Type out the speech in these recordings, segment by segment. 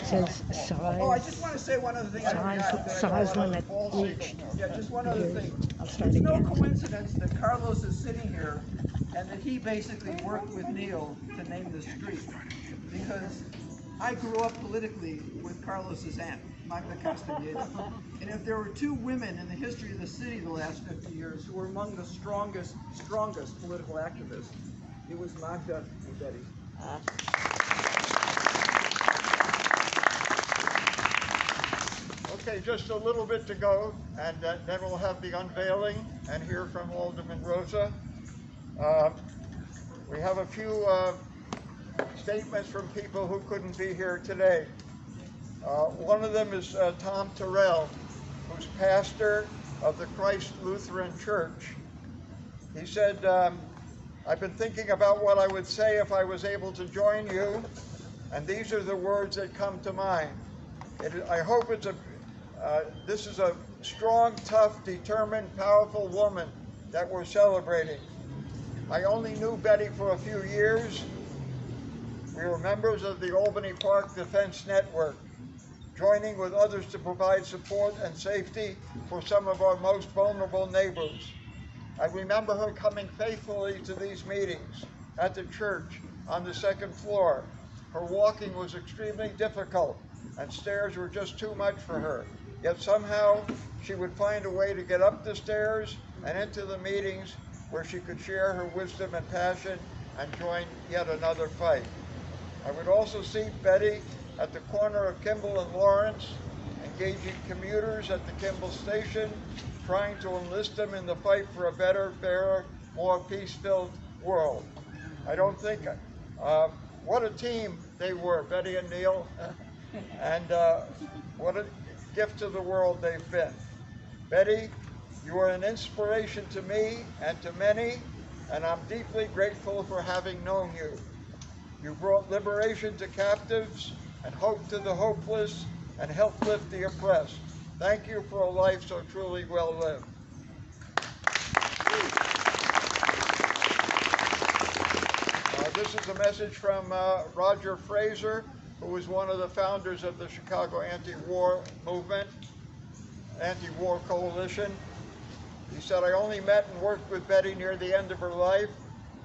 says size. Oh, I just want to say one other thing. Size limit reached. Yeah, just one other thing. I'll start It's no again. coincidence that Carlos is sitting here and that he basically worked with Neal to name the street. Because I grew up politically with Carlos's aunt, Magda Castaneda. And if there were two women in the history of the city the last 50 years who were among the strongest political activists, it was Magda and Betty. Okay, just a little bit to go, and then we'll have the unveiling and hear from Alderman Rosa. We have a few statements from people who couldn't be here today. One of them is Tom Terrell, who's pastor of the Christ Lutheran Church. He said, I've been thinking about what I would say if I was able to join you, and these are the words that come to mind. I hope this is a strong, tough, determined, powerful woman that we're celebrating. I only knew Betty for a few years. We were members of the Albany Park Defense Network, joining with others to provide support and safety for some of our most vulnerable neighbors. I remember her coming faithfully to these meetings at the church on the second floor. Her walking was extremely difficult, and stairs were just too much for her. Yet somehow she would find a way to get up the stairs and into the meetings where she could share her wisdom and passion and join yet another fight. I would also see Betty at the corner of Kimball and Lawrence, engaging commuters at the Kimball station, trying to enlist them in the fight for a better, fairer, more peace-filled world. I don't think, what a team they were, Betty and Neal, and what a gift to the world they've been. Betty, you are an inspiration to me and to many, and I'm deeply grateful for having known you. You brought liberation to captives and hope to the hopeless and helped lift the oppressed. Thank you for a life so truly well lived. This is a message from Roger Fraser, who was one of the founders of the Chicago anti-war movement, anti-war coalition. He said, I only met and worked with Betty near the end of her life.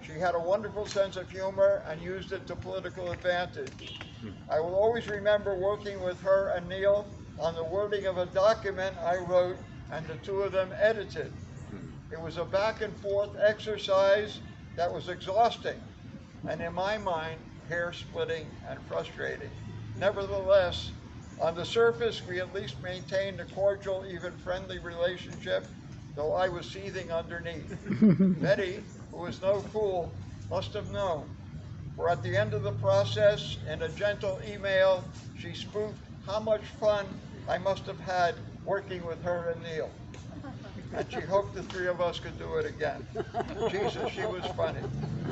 She had a wonderful sense of humor and used it to political advantage. I will always remember working with her and Neal on the wording of a document I wrote and the two of them edited. It was a back and forth exercise that was exhausting and in my mind, hair-splitting and frustrating. Nevertheless, on the surface, we at least maintained a cordial, even friendly relationship, though I was seething underneath. Betty, who was no fool, must have known. For at the end of the process, in a gentle email, she spoofed how much fun I must have had working with her and Neal. And she hoped the three of us could do it again. Jesus, she was funny,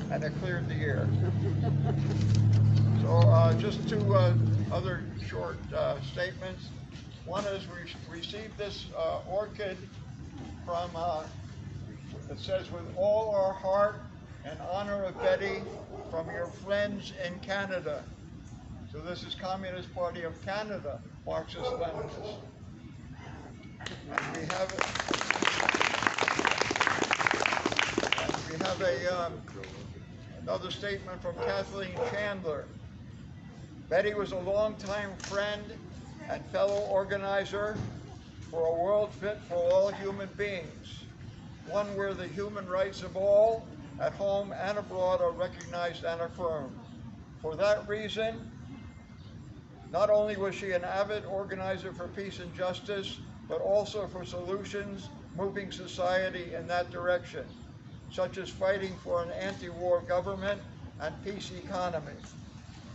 and it cleared the air. So just two other short statements. One is we received this orchid from, it says, with all our heart in honor of Betty from your friends in Canada. So this is Communist Party of Canada, Marxist-Leninists. And we have another statement from Kathleen Chandler. Betty was a longtime friend and fellow organizer for a world fit for all human beings, one where the human rights of all, at home and abroad, are recognized and affirmed. For that reason, not only was she an avid organizer for peace and justice, but also for solutions moving society in that direction, such as fighting for an anti-war government and peace economy.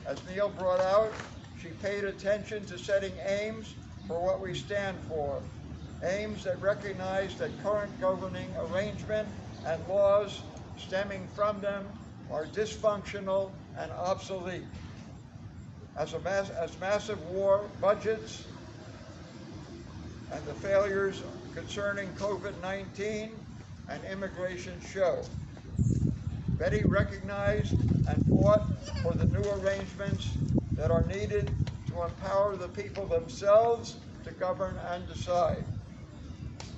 As Neal brought out, she paid attention to setting aims for what we stand for, aims that recognize that current governing arrangement and laws stemming from them are dysfunctional and obsolete. As massive war budgets and the failures concerning COVID-19 and immigration show. Betty recognized and fought for the new arrangements that are needed to to empower the people themselves to govern and decide.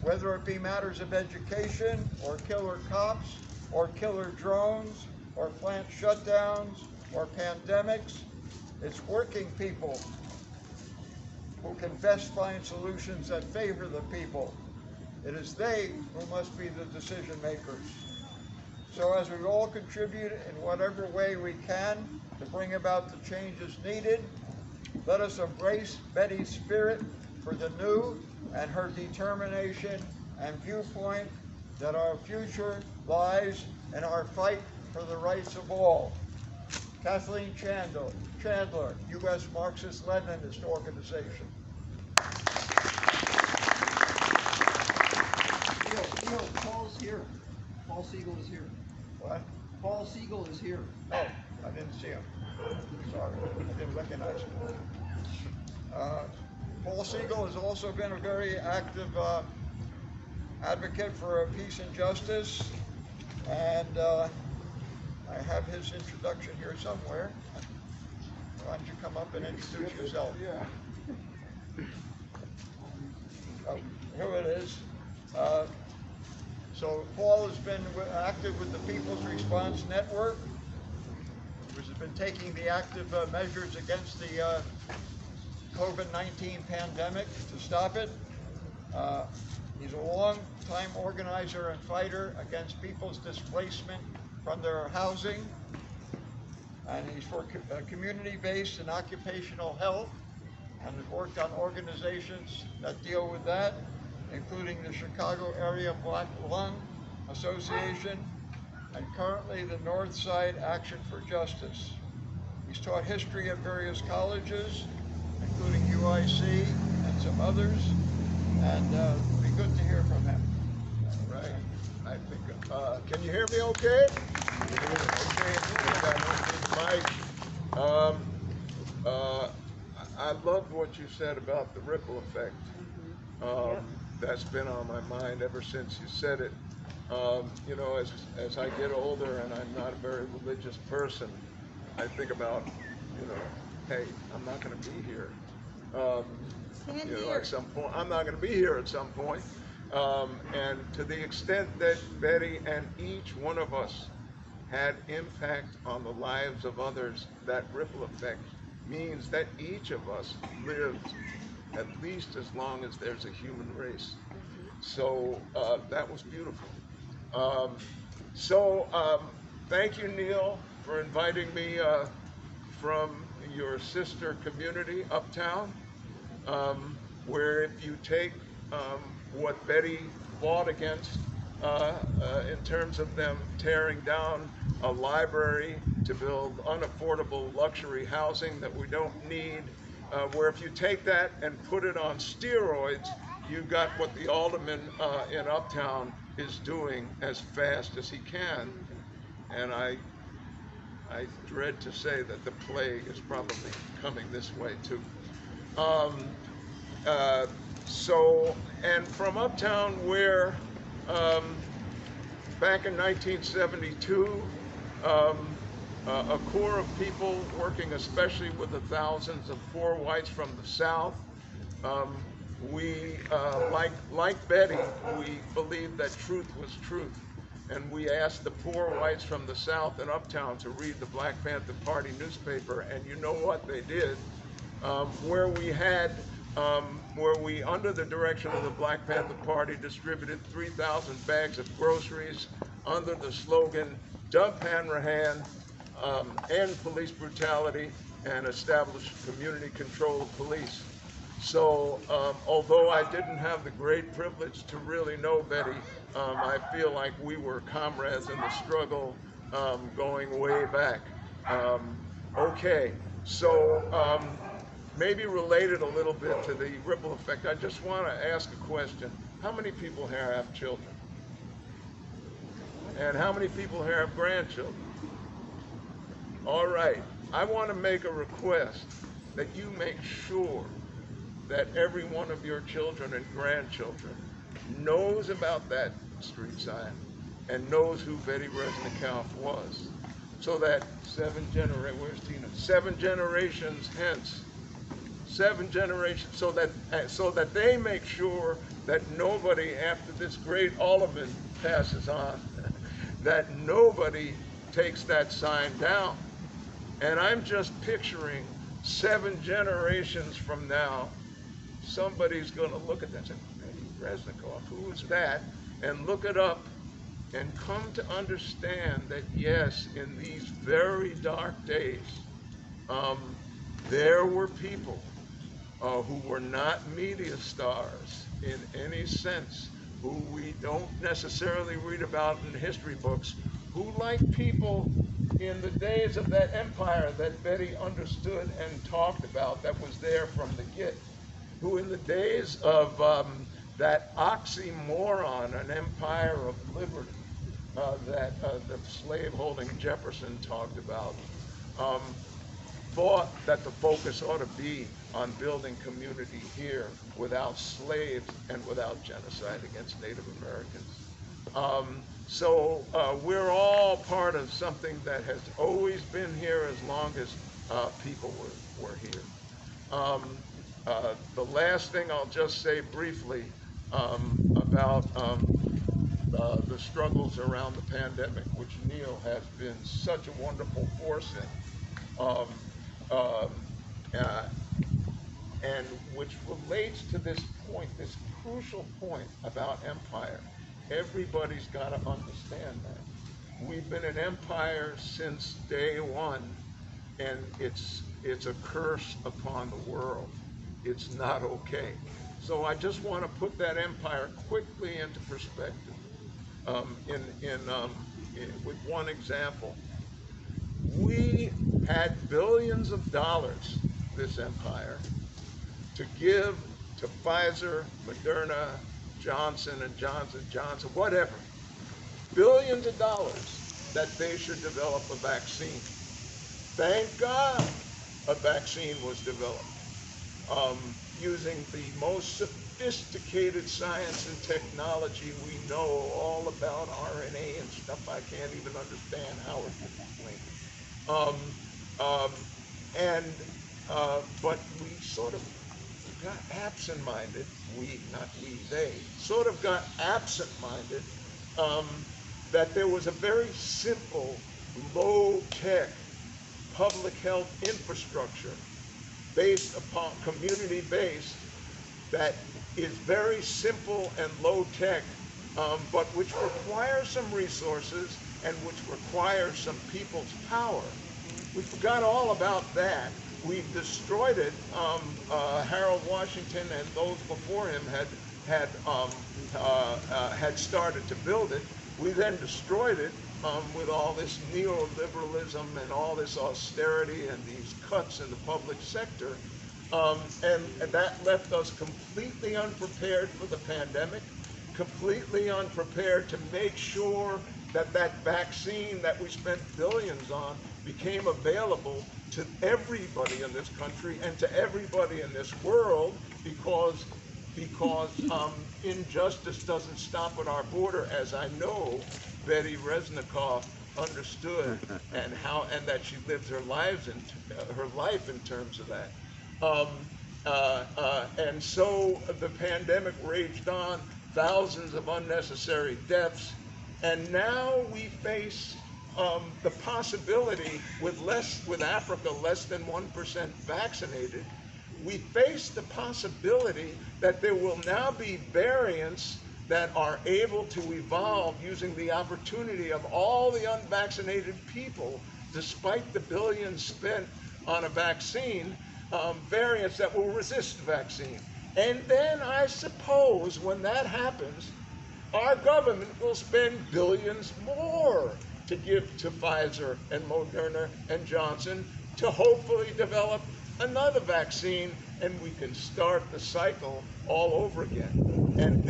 Whether it be matters of education, or killer cops, or killer drones, or plant shutdowns, or pandemics, it's working people who can best find solutions that favor the people. It is they who must be the decision makers. So as we all contribute in whatever way we can to bring about the changes needed, let us embrace Betty's spirit for the new and her determination and viewpoint that our future lies in our fight for the rights of all. Kathleen Chandler, U.S. Marxist-Leninist Organization. Neal, Paul's here. Paul Siegel is here. What? Paul Siegel is here. Oh, I didn't see him. Sorry, I didn't recognize him. Paul Siegel has also been a very active advocate for peace and justice, and I have his introduction here somewhere. Why don't you come up and introduce yourself? Yeah. Oh, here it is. So Paul has been active with the People's Response Network, which has been taking the active measures against the COVID-19 pandemic to stop it. He's a long-time organizer and fighter against people's displacement from their housing, and he's for community-based and occupational health, and has worked on organizations that deal with that, including the Chicago Area Black Lung Association, and currently the Northside Action for Justice. He's taught history at various colleges, including UIC and some others, and it'd be good to hear from him. All right. I think, can you hear me okay? Mike, I loved what you said about the ripple effect. That's been on my mind ever since you said it. You know, as I get older and I'm not a very religious person, I think about, you know, hey, I'm not going to be here. You know, at some point, I'm not going to be here at some point. And to the extent that Betty and each one of us had impact on the lives of others, that ripple effect means that each of us lived at least as long as there's a human race. So that was beautiful. Thank you, Neal, for inviting me from your sister community, Uptown, where if you take what Betty fought against in terms of them tearing down a library to build unaffordable luxury housing that we don't need, where if you take that and put it on steroids, you've got what the alderman in Uptown is doing as fast as he can. And I dread to say that the plague is probably coming this way too. And from Uptown, where back in 1972, a core of people working especially with the thousands of poor whites from the South, we, like Betty, we believed that truth was truth. And we asked the poor whites from the South and Uptown to read the Black Panther Party newspaper, and you know what they did? Where we, under the direction of the Black Panther Party, distributed 3,000 bags of groceries under the slogan, "Dump Hanrahan, End Police Brutality, and Establish Community Control of Police." So, although I didn't have the great privilege to really know Betty, I feel like we were comrades in the struggle going way back. Okay, so maybe related a little bit to the ripple effect, I just want to ask a question. How many people here have children? And how many people here have grandchildren? All right, I want to make a request that you make sure that every one of your children and grandchildren knows about that street sign and knows who Betty Resnicoff was, so that 7 generations hence, 7 generations, so that they make sure that nobody, after this great Oliphant passes on, that nobody takes that sign down. And I'm just picturing 7 generations from now, somebody's going to look at that and say, hey, Resnikov, who is that? And look it up and come to understand that, yes, in these very dark days, there were people who were not media stars in any sense, who we don't necessarily read about in history books, who, like people in the days of that empire that Betty understood and talked about, that was there from the get, who in the days of that oxymoron, an empire of liberty, that the slave-holding Jefferson talked about, thought that the focus ought to be on building community here without slaves and without genocide against Native Americans. So we're all part of something that has always been here as long as people were here. The last thing I'll just say briefly about the struggles around the pandemic, which Neal has been such a wonderful force in, and which relates to this point, this crucial point about empire. Everybody's got to understand that. We've been an empire since day one, and it's a curse upon the world. It's not okay. So I just want to put that empire quickly into perspective with one example. We had billions of dollars, this empire, to give to Pfizer, Moderna, Johnson & Johnson, whatever. Billions of dollars that they should develop a vaccine. Thank God a vaccine was developed using the most sophisticated science and technology we know all about, RNA and stuff I can't even understand how it was explained. But we sort of got absent-minded, they sort of got absent-minded that there was a very simple, low-tech public health infrastructure based upon community-based that is very simple and low-tech, but which requires some resources and which requires some people's power. We forgot all about that. We destroyed it. Harold Washington and those before him had started to build it. We then destroyed it with all this neoliberalism and all this austerity and these cuts in the public sector. And that left us completely unprepared for the pandemic, completely unprepared to make sure that that vaccine that we spent billions on became available to everybody in this country and to everybody in this world, because injustice doesn't stop at our border, as I know Betty Resnikov understood, and that she lives her life in terms of that. And so the pandemic raged on, thousands of unnecessary deaths, and now we face the possibility, with Africa less than 1% vaccinated, we face the possibility that there will now be variants that are able to evolve using the opportunity of all the unvaccinated people, despite the billions spent on a vaccine, variants that will resist the vaccine. And then I suppose when that happens, our government will spend billions more to give to Pfizer and Moderna and Johnson to hopefully develop another vaccine, and we can start the cycle all over again. And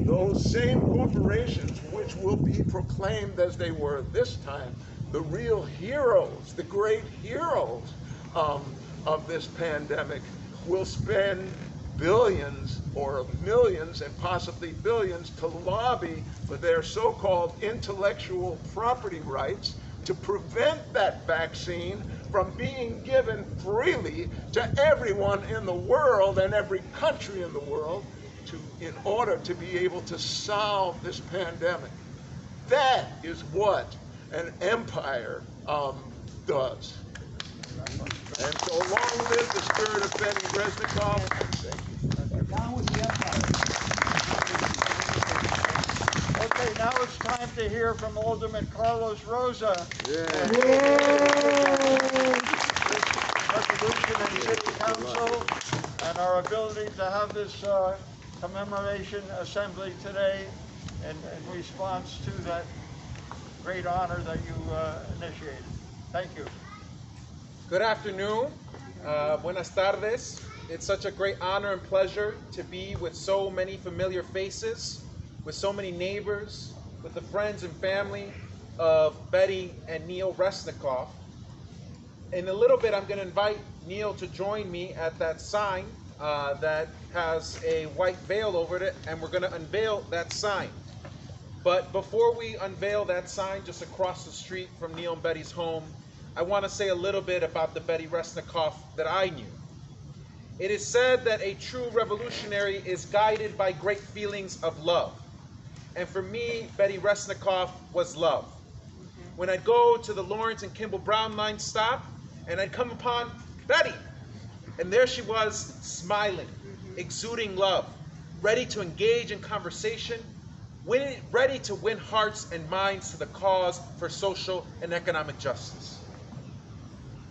those same corporations, which will be proclaimed as they were this time, the real heroes, the great heroes of this pandemic, will spend billions or millions and possibly billions to lobby for their so-called intellectual property rights, to prevent that vaccine from being given freely to everyone in the world and every country in the world in order to be able to solve this pandemic. That is what an empire does. And so long live the spirit of Betty Resnikoff. Down with the empire. Okay, now it's time to hear from Alderman Carlos Rosa. Yeah. Resolution in City Council and our ability to have this commemoration assembly today in response to that great honor that you initiated. Thank you. Good afternoon. Buenas tardes. It's such a great honor and pleasure to be with so many familiar faces, with so many neighbors, with the friends and family of Betty and Neal Resnikoff. In a little bit, I'm going to invite Neal to join me at that sign that has a white veil over it, and we're going to unveil that sign. But before we unveil that sign just across the street from Neal and Betty's home, I want to say a little bit about the Betty Resnikoff that I knew. It is said that a true revolutionary is guided by great feelings of love. And for me, Betty Resnikoff was love. When I'd go to the Lawrence and Kimball Brown line stop, and I'd come upon Betty, and there she was, smiling, exuding love, ready to engage in conversation, ready to win hearts and minds to the cause for social and economic justice.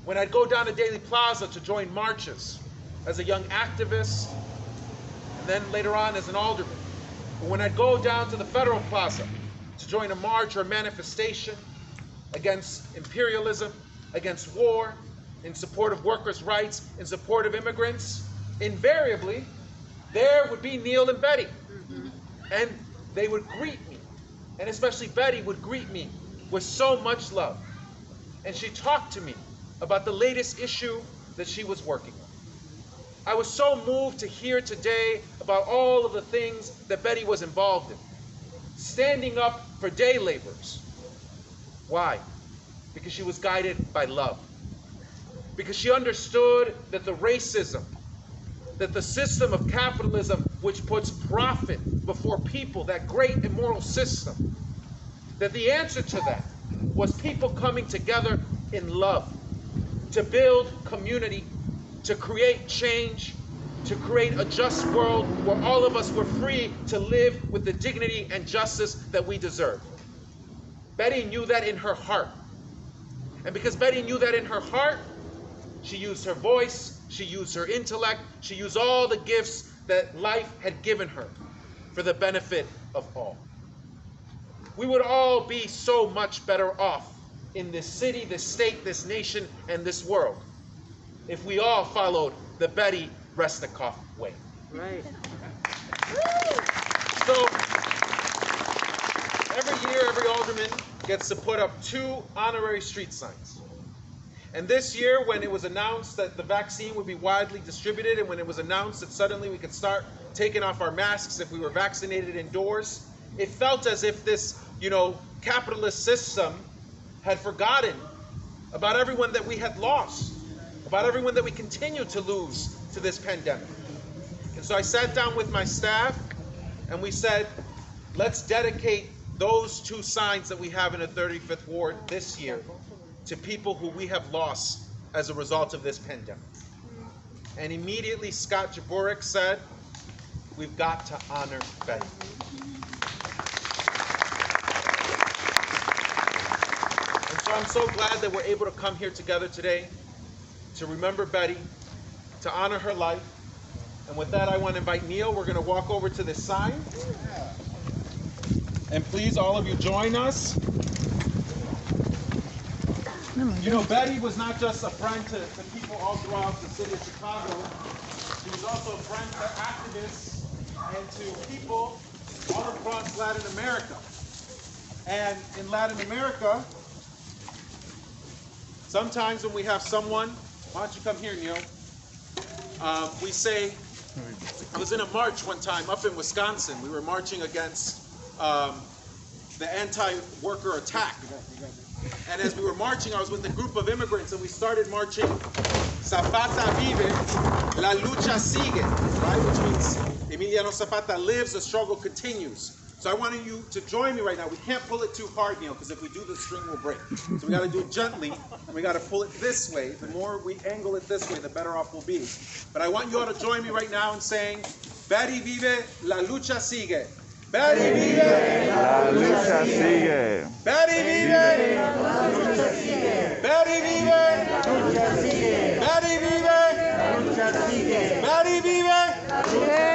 When I'd go down to Daly Plaza to join marches as a young activist, and then later on as an alderman, or when I'd go down to the Federal Plaza to join a march or a manifestation against imperialism, against war, in support of workers' rights, in support of immigrants, invariably, there would be Neal and Betty. And they would greet me, and especially Betty would greet me with so much love. And she talked to me about the latest issue that she was working on. I was so moved to hear today about all of the things that Betty was involved in. Standing up for day laborers. Why? Because she was guided by love. Because she understood that the racism, that the system of capitalism which puts profit before people, that great immoral system, that the answer to that was people coming together in love to build community, to create change, to create a just world where all of us were free to live with the dignity and justice that we deserve. Betty knew that in her heart. And because Betty knew that in her heart, she used her voice, she used her intellect, she used all the gifts that life had given her for the benefit of all. We would all be so much better off in this city, this state, this nation, and this world if we all followed the Betty Resnikoff way. Right. So every year, every alderman gets to put up 2 honorary street signs. And this year, when it was announced that the vaccine would be widely distributed, and when it was announced that suddenly we could start taking off our masks if we were vaccinated indoors, it felt as if this, capitalist system had forgotten about everyone that we had lost, about everyone that we continue to lose to this pandemic. And so I sat down with my staff and we said, let's dedicate those 2 signs that we have in the 35th Ward this year to people who we have lost as a result of this pandemic. And immediately Scott Jaborek said, we've got to honor Betty. And so I'm so glad that we're able to come here together today to remember Betty, to honor her life. And with that, I want to invite Neal. We're going to walk over to this sign. And please, all of you, join us. Betty was not just a friend to people all throughout the city of Chicago. She was also a friend to activists and to people all across Latin America. And in Latin America, sometimes when we have someone, why don't you come here, Neal? We say, I was in a march one time up in Wisconsin. We were marching against the anti-worker attack. And as we were marching, I was with a group of immigrants, and we started marching Zapata vive, la lucha sigue, right? Which means Emiliano Zapata lives, the struggle continues. So I want you to join me right now. We can't pull it too hard, Neil, because if we do, the string will break. So we got to do it gently, and we got to pull it this way. The more we angle it this way, the better off we'll be. But I want you all to join me right now in saying, Betty vive, la lucha sigue. Betty vive, La lucha sigue. Betty vive, la lucha sigue. Betty vive, la lucha sigue. Betty vive, la lucha sigue. Betty vive, la lucha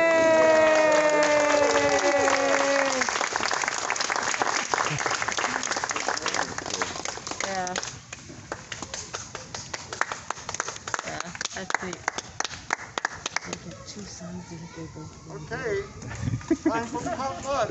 Yeah. Yeah, that's it. They get two sides and they both. Okay, time for potluck.